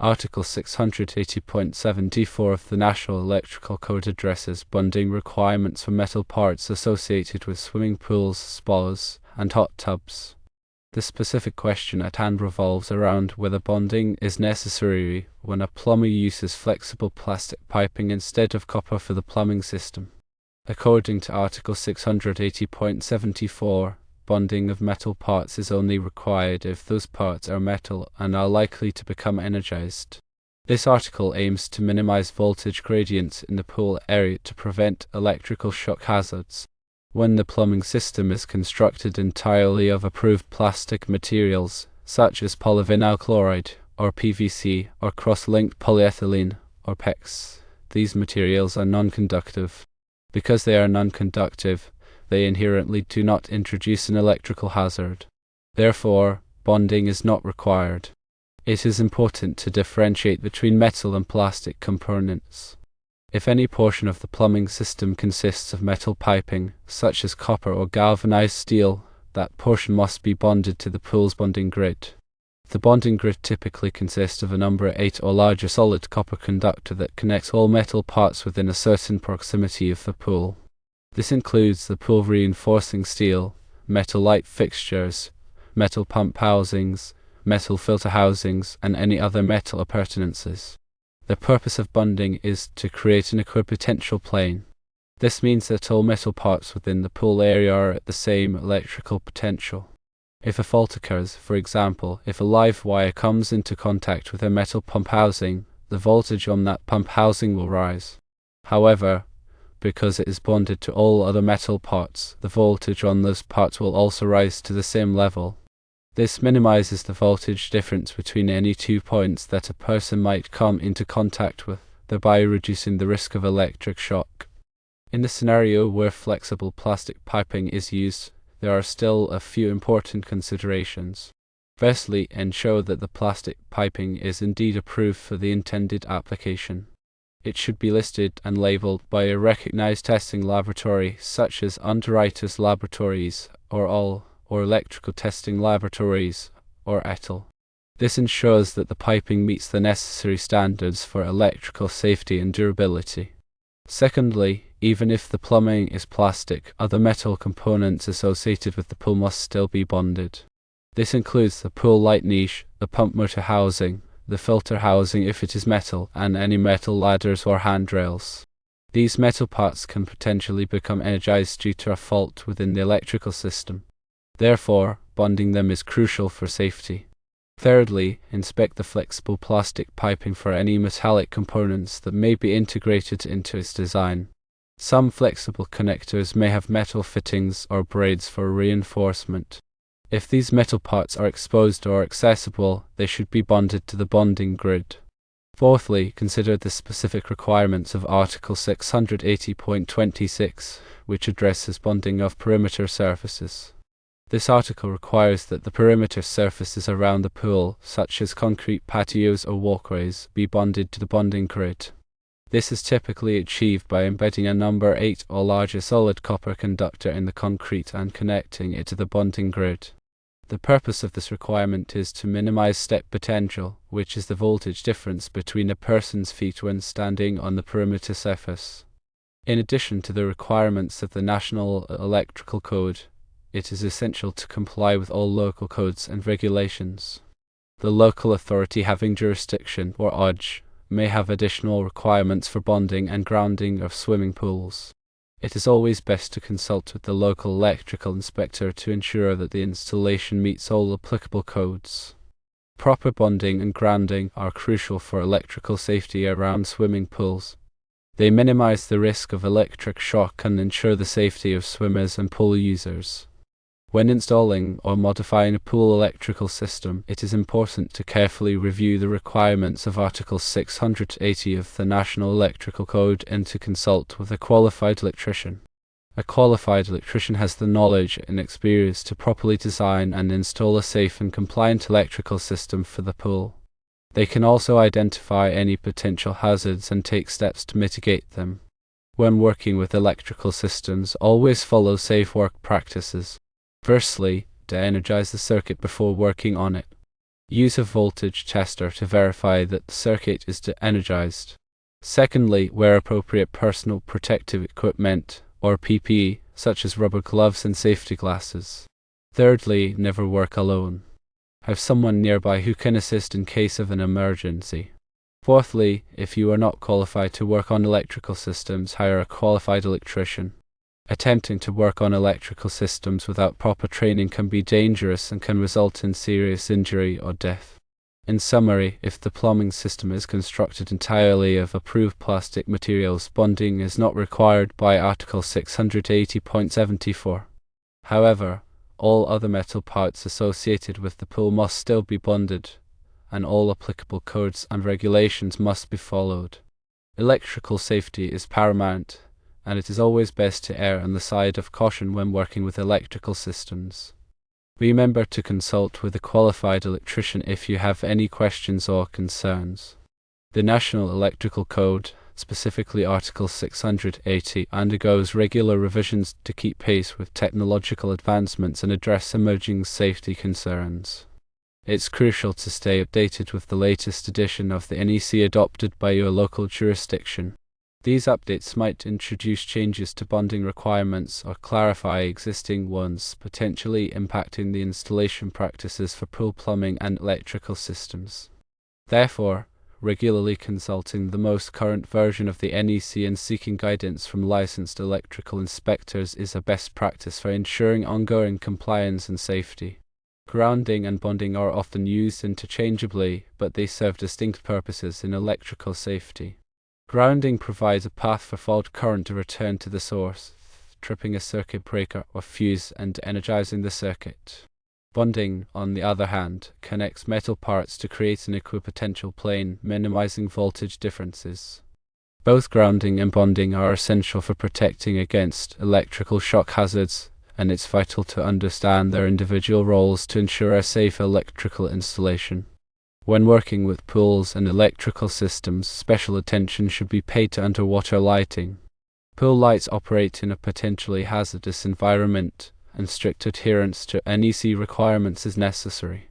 Article 680.74 of the National Electrical Code addresses bonding requirements for metal parts associated with swimming pools, spas, and hot tubs. The specific question at hand revolves around whether bonding is necessary when a plumber uses flexible plastic piping instead of copper for the plumbing system. According to Article 680.74, bonding of metal parts is only required if those parts are metal and are likely to become energized. This article aims to minimize voltage gradients in the pool area to prevent electrical shock hazards. When the plumbing system is constructed entirely of approved plastic materials, such as polyvinyl chloride, or PVC, or cross-linked polyethylene, or PEX, these materials are non-conductive. Because they are non-conductive, they inherently do not introduce an electrical hazard. Therefore, bonding is not required. It is important to differentiate between metal and plastic components. If any portion of the plumbing system consists of metal piping, such as copper or galvanized steel, that portion must be bonded to the pool's bonding grid. The bonding grid typically consists of a number 8 or larger solid copper conductor that connects all metal parts within a certain proximity of the pool. This includes the pool reinforcing steel, metal light fixtures, metal pump housings, metal filter housings, and any other metal appurtenances. The purpose of bonding is to create an equipotential plane. This means that all metal parts within the pool area are at the same electrical potential. If a fault occurs, for example, if a live wire comes into contact with a metal pump housing, the voltage on that pump housing will rise. However, because it is bonded to all other metal parts, the voltage on those parts will also rise to the same level. This minimizes the voltage difference between any 2 points that a person might come into contact with, thereby reducing the risk of electric shock. In the scenario where flexible plastic piping is used, there are still a few important considerations. Firstly, ensure that the plastic piping is indeed approved for the intended application. It should be listed and labeled by a recognized testing laboratory such as Underwriters Laboratories, or ALL, or Electrical Testing Laboratories, or ETL. This ensures that the piping meets the necessary standards for electrical safety and durability. Secondly, even if the plumbing is plastic, other metal components associated with the pool must still be bonded. This includes the pool light niche, the pump motor housing, the filter housing if it is metal, and any metal ladders or handrails. These metal parts can potentially become energized due to a fault within the electrical system. Therefore, bonding them is crucial for safety. Thirdly, inspect the flexible plastic piping for any metallic components that may be integrated into its design. Some flexible connectors may have metal fittings or braids for reinforcement. If these metal parts are exposed or accessible, they should be bonded to the bonding grid. Fourthly, consider the specific requirements of Article 680.26, which addresses bonding of perimeter surfaces. This article requires that the perimeter surfaces around the pool, such as concrete patios or walkways, be bonded to the bonding grid. This is typically achieved by embedding a number 8 or larger solid copper conductor in the concrete and connecting it to the bonding grid. The purpose of this requirement is to minimize step potential, which is the voltage difference between a person's feet when standing on the perimeter surface. In addition to the requirements of the National Electrical Code, it is essential to comply with all local codes and regulations. The local authority having jurisdiction, or OJ, may have additional requirements for bonding and grounding of swimming pools. It is always best to consult with the local electrical inspector to ensure that the installation meets all applicable codes. Proper bonding and grounding are crucial for electrical safety around swimming pools. They minimize the risk of electric shock and ensure the safety of swimmers and pool users. When installing or modifying a pool electrical system, it is important to carefully review the requirements of Article 680 of the National Electrical Code and to consult with a qualified electrician. A qualified electrician has the knowledge and experience to properly design and install a safe and compliant electrical system for the pool. They can also identify any potential hazards and take steps to mitigate them. When working with electrical systems, always follow safe work practices. Firstly, de-energize the circuit before working on it. Use a voltage tester to verify that the circuit is energized. Secondly, wear appropriate personal protective equipment, or PPE, such as rubber gloves and safety glasses. Thirdly, never work alone. Have someone nearby who can assist in case of an emergency. Fourthly, if you are not qualified to work on electrical systems, hire a qualified electrician. Attempting to work on electrical systems without proper training can be dangerous and can result in serious injury or death. In summary, if the plumbing system is constructed entirely of approved plastic materials, bonding is not required by Article 680.74. However, all other metal parts associated with the pool must still be bonded, and all applicable codes and regulations must be followed. Electrical safety is paramount, and it is always best to err on the side of caution when working with electrical systems. Remember to consult with a qualified electrician if you have any questions or concerns. The National Electrical Code, specifically Article 680, undergoes regular revisions to keep pace with technological advancements and address emerging safety concerns. It's crucial to stay updated with the latest edition of the NEC adopted by your local jurisdiction. These updates might introduce changes to bonding requirements or clarify existing ones, potentially impacting the installation practices for pool plumbing and electrical systems. Therefore, regularly consulting the most current version of the NEC and seeking guidance from licensed electrical inspectors is a best practice for ensuring ongoing compliance and safety. Grounding and bonding are often used interchangeably, but they serve distinct purposes in electrical safety. Grounding provides a path for fault current to return to the source, tripping a circuit breaker or fuse and energizing the circuit. Bonding, on the other hand, connects metal parts to create an equipotential plane, minimizing voltage differences. Both grounding and bonding are essential for protecting against electrical shock hazards, and it's vital to understand their individual roles to ensure a safe electrical installation. When working with pools and electrical systems, special attention should be paid to underwater lighting. Pool lights operate in a potentially hazardous environment, and strict adherence to NEC requirements is necessary.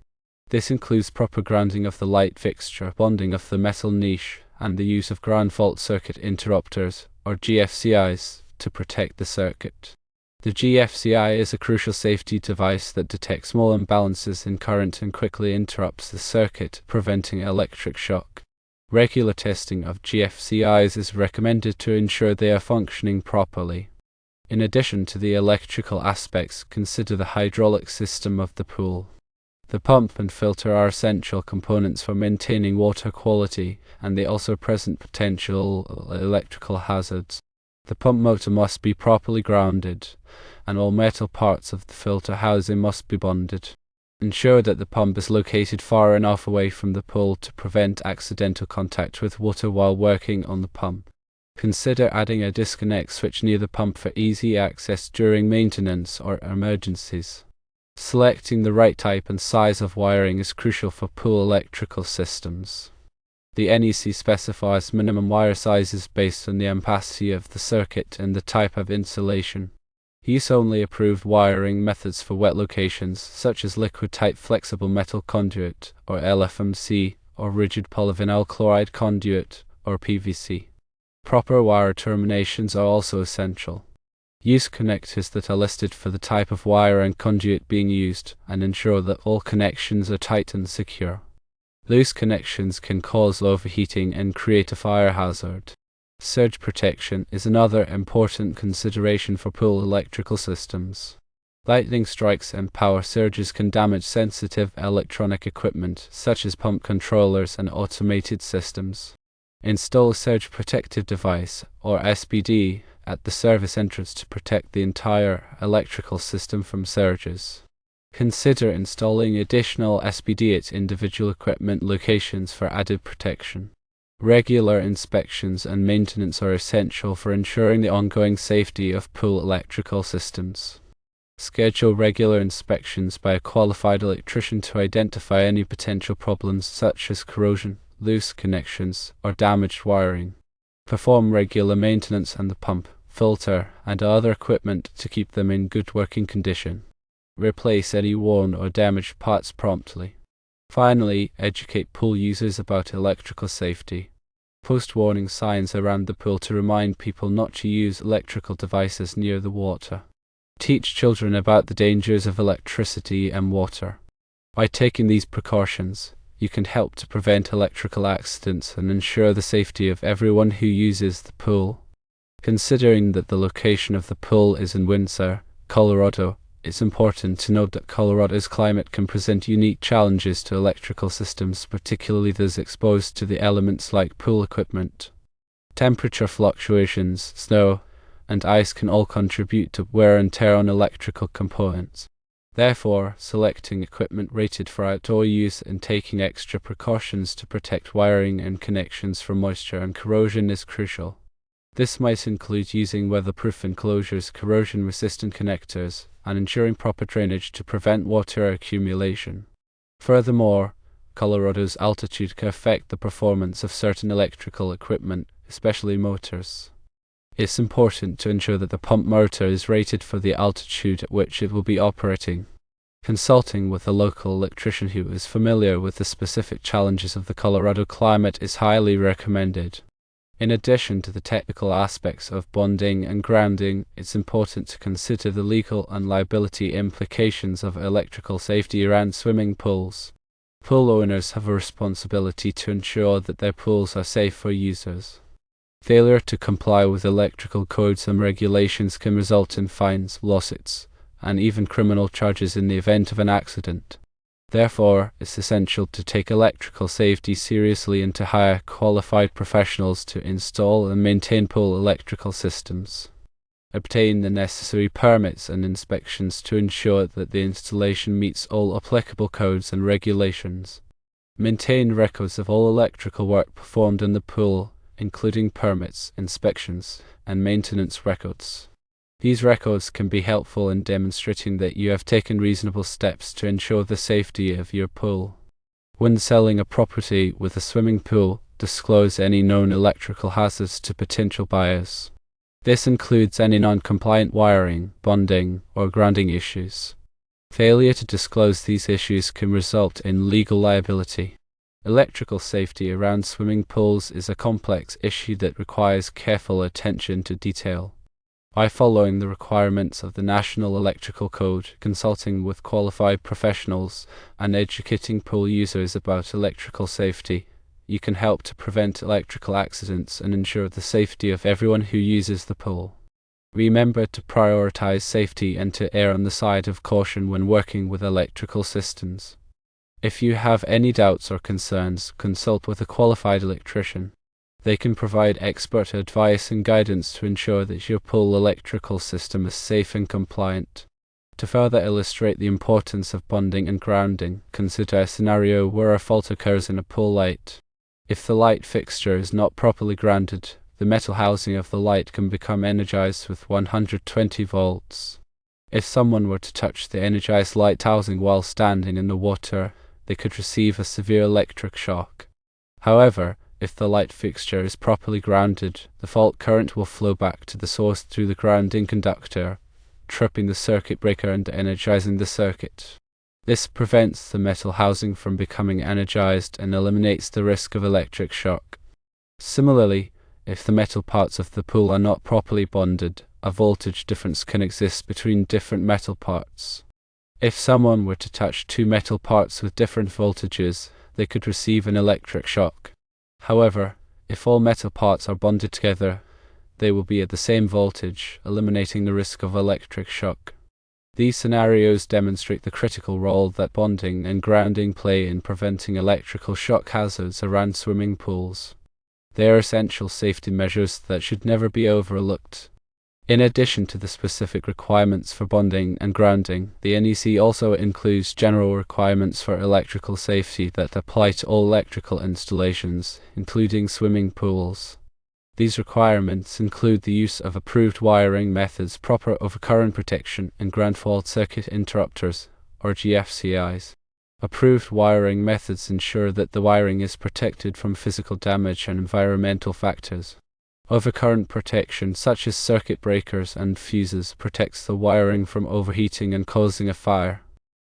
This includes proper grounding of the light fixture, bonding of the metal niche, and the use of ground fault circuit interrupters, or GFCIs, to protect the circuit. The GFCI is a crucial safety device that detects small imbalances in current and quickly interrupts the circuit, preventing electric shock. Regular testing of GFCIs is recommended to ensure they are functioning properly. In addition to the electrical aspects, consider the hydraulic system of the pool. The pump and filter are essential components for maintaining water quality, and they also present potential electrical hazards. The pump motor must be properly grounded, and all metal parts of the filter housing must be bonded. Ensure that the pump is located far enough away from the pool to prevent accidental contact with water while working on the pump. Consider adding a disconnect switch near the pump for easy access during maintenance or emergencies. Selecting the right type and size of wiring is crucial for pool electrical systems. The NEC specifies minimum wire sizes based on the ampacity of the circuit and the type of insulation. Use only approved wiring methods for wet locations, such as liquid-type flexible metal conduit, or LFMC, or rigid polyvinyl chloride conduit, or PVC. Proper wire terminations are also essential. Use connectors that are listed for the type of wire and conduit being used, and ensure that all connections are tight and secure. Loose connections can cause overheating and create a fire hazard. Surge protection is another important consideration for pool electrical systems. Lightning strikes and power surges can damage sensitive electronic equipment, such as pump controllers and automated systems. Install a surge protective device, or SPD, at the service entrance to protect the entire electrical system from surges. Consider installing additional SPD at individual equipment locations for added protection. Regular inspections and maintenance are essential for ensuring the ongoing safety of pool electrical systems. Schedule regular inspections by a qualified electrician to identify any potential problems such as corrosion, loose connections, or damaged wiring. Perform regular maintenance on the pump, filter, and other equipment to keep them in good working condition. Replace any worn or damaged parts promptly. Finally, educate pool users about electrical safety. Post warning signs around the pool to remind people not to use electrical devices near the water. Teach children about the dangers of electricity and water. By taking these precautions, you can help to prevent electrical accidents and ensure the safety of everyone who uses the pool. Considering that the location of the pool is in Windsor, Colorado, it's important to note that Colorado's climate can present unique challenges to electrical systems, particularly those exposed to the elements like pool equipment. Temperature fluctuations, snow, and ice can all contribute to wear and tear on electrical components. Therefore, selecting equipment rated for outdoor use and taking extra precautions to protect wiring and connections from moisture and corrosion is crucial. This might include using weatherproof enclosures, corrosion-resistant connectors, and ensuring proper drainage to prevent water accumulation. Furthermore, Colorado's altitude can affect the performance of certain electrical equipment, especially motors. It's important to ensure that the pump motor is rated for the altitude at which it will be operating. Consulting with a local electrician who is familiar with the specific challenges of the Colorado climate is highly recommended. In addition to the technical aspects of bonding and grounding, it's important to consider the legal and liability implications of electrical safety around swimming pools. Pool owners have a responsibility to ensure that their pools are safe for users. Failure to comply with electrical codes and regulations can result in fines, lawsuits, and even criminal charges in the event of an accident. Therefore, it's essential to take electrical safety seriously and to hire qualified professionals to install and maintain pool electrical systems. Obtain the necessary permits and inspections to ensure that the installation meets all applicable codes and regulations. Maintain records of all electrical work performed in the pool, including permits, inspections, and maintenance records. These records can be helpful in demonstrating that you have taken reasonable steps to ensure the safety of your pool. When selling a property with a swimming pool, disclose any known electrical hazards to potential buyers. This includes any non-compliant wiring, bonding, or grounding issues. Failure to disclose these issues can result in legal liability. Electrical safety around swimming pools is a complex issue that requires careful attention to detail. By following the requirements of the National Electrical Code, consulting with qualified professionals, and educating pool users about electrical safety, you can help to prevent electrical accidents and ensure the safety of everyone who uses the pool. Remember to prioritize safety and to err on the side of caution when working with electrical systems. If you have any doubts or concerns, consult with a qualified electrician. They can provide expert advice and guidance to ensure that your pool electrical system is safe and compliant. To further illustrate the importance of bonding and grounding, consider a scenario where a fault occurs in a pool light. If the light fixture is not properly grounded, the metal housing of the light can become energized with 120 volts. If someone were to touch the energized light housing while standing in the water, they could receive a severe electric shock. However, if the light fixture is properly grounded, the fault current will flow back to the source through the grounding conductor, tripping the circuit breaker and energizing the circuit. This prevents the metal housing from becoming energized and eliminates the risk of electric shock. Similarly, if the metal parts of the pool are not properly bonded, a voltage difference can exist between different metal parts. If someone were to touch two metal parts with different voltages, they could receive an electric shock. However, if all metal parts are bonded together, they will be at the same voltage, eliminating the risk of electric shock. These scenarios demonstrate the critical role that bonding and grounding play in preventing electrical shock hazards around swimming pools. They are essential safety measures that should never be overlooked. In addition to the specific requirements for bonding and grounding, the NEC also includes general requirements for electrical safety that apply to all electrical installations, including swimming pools. These requirements include the use of approved wiring methods, proper overcurrent protection, and ground fault circuit interrupters, or GFCIs. Approved wiring methods ensure that the wiring is protected from physical damage and environmental factors. Overcurrent protection, such as circuit breakers and fuses, protects the wiring from overheating and causing a fire.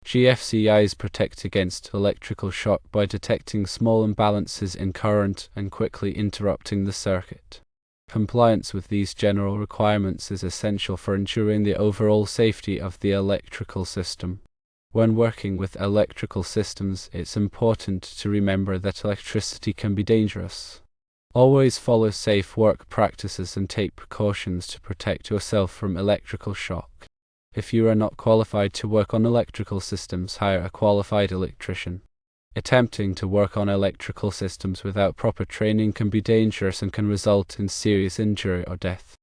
GFCIs protect against electrical shock by detecting small imbalances in current and quickly interrupting the circuit. Compliance with these general requirements is essential for ensuring the overall safety of the electrical system. When working with electrical systems, it's important to remember that electricity can be dangerous. Always follow safe work practices and take precautions to protect yourself from electrical shock. If you are not qualified to work on electrical systems, hire a qualified electrician. Attempting to work on electrical systems without proper training can be dangerous and can result in serious injury or death.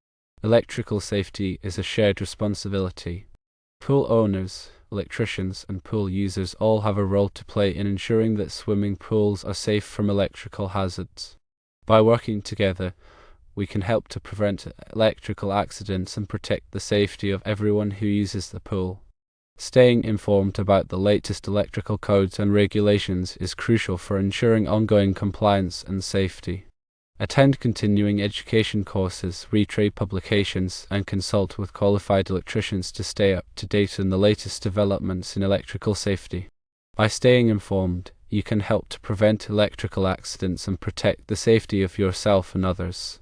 Electrical safety is a shared responsibility. Pool owners, electricians, and pool users all have a role to play in ensuring that swimming pools are safe from electrical hazards. By working together, we can help to prevent electrical accidents and protect the safety of everyone who uses the pool. Staying informed about the latest electrical codes and regulations is crucial for ensuring ongoing compliance and safety. Attend continuing education courses, read trade publications, and consult with qualified electricians to stay up to date on the latest developments in electrical safety. By staying informed, you can help to prevent electrical accidents and protect the safety of yourself and others.